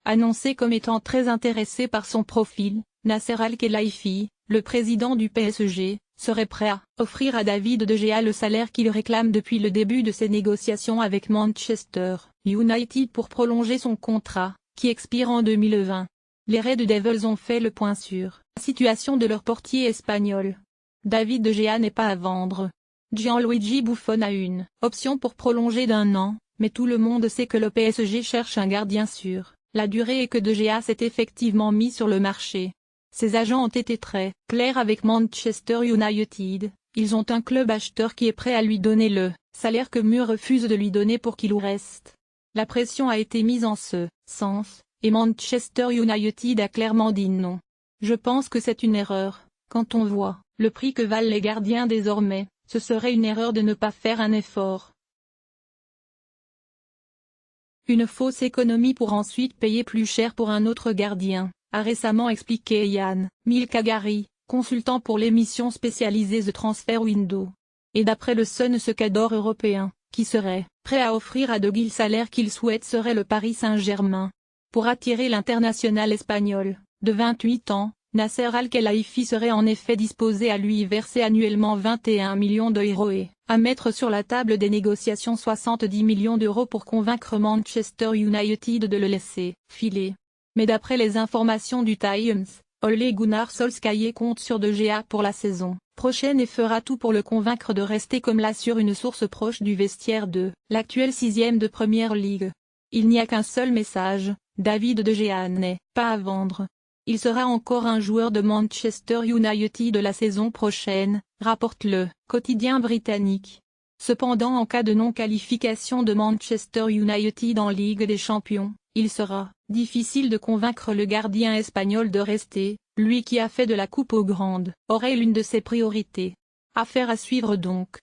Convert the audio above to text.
Annoncé comme étant très intéressé par son profil, Nasser Al-Khelaifi, le président du PSG, serait prêt à offrir à David De Gea le salaire qu'il réclame depuis le début de ses négociations avec Manchester United pour prolonger son contrat, qui expire en 2020. Les Red Devils ont fait le point sur la situation de leur portier espagnol. David De Gea n'est pas à vendre. Gianluigi Buffon a une option pour prolonger d'1 an, mais tout le monde sait que le PSG cherche un gardien sûr. La durée et que De Gea s'est effectivement mis sur le marché. Ses agents ont été très clairs avec Manchester United, ils ont un club acheteur qui est prêt à lui donner le salaire que Mur refuse de lui donner pour qu'il y reste. La pression a été mise en ce sens, et Manchester United a clairement dit non. Je pense que c'est une erreur, quand on voit le prix que valent les gardiens désormais, ce serait une erreur de ne pas faire un effort. Une fausse économie pour ensuite payer plus cher pour un autre gardien, a récemment expliqué Yann Milkagari, consultant pour l'émission spécialisée The Transfer Window. Et d'après le Sun, ce cador européen, qui serait prêt à offrir à De Gea le salaire qu'il souhaite serait le Paris Saint-Germain. Pour attirer l'international espagnol, de 28 ans, Nasser Al-Khelaifi serait en effet disposé à lui verser annuellement 21 millions d'euros et à mettre sur la table des négociations 70 millions d'euros pour convaincre Manchester United de le laisser filer. Mais d'après les informations du Times, Ole Gunnar Solskjaer compte sur De Gea pour la saison prochaine et fera tout pour le convaincre de rester, comme l'assure une source proche du vestiaire de l'actuel 6e de Premier League. Il n'y a qu'un seul message, David De Gea n'est pas à vendre. Il sera encore un joueur de Manchester United de la saison prochaine, rapporte le quotidien britannique. Cependant, en cas de non-qualification de Manchester United en Ligue des Champions, il sera difficile de convaincre le gardien espagnol de rester, lui qui a fait de la coupe aux grandes oreilles l'une de ses priorités. Affaire à suivre donc.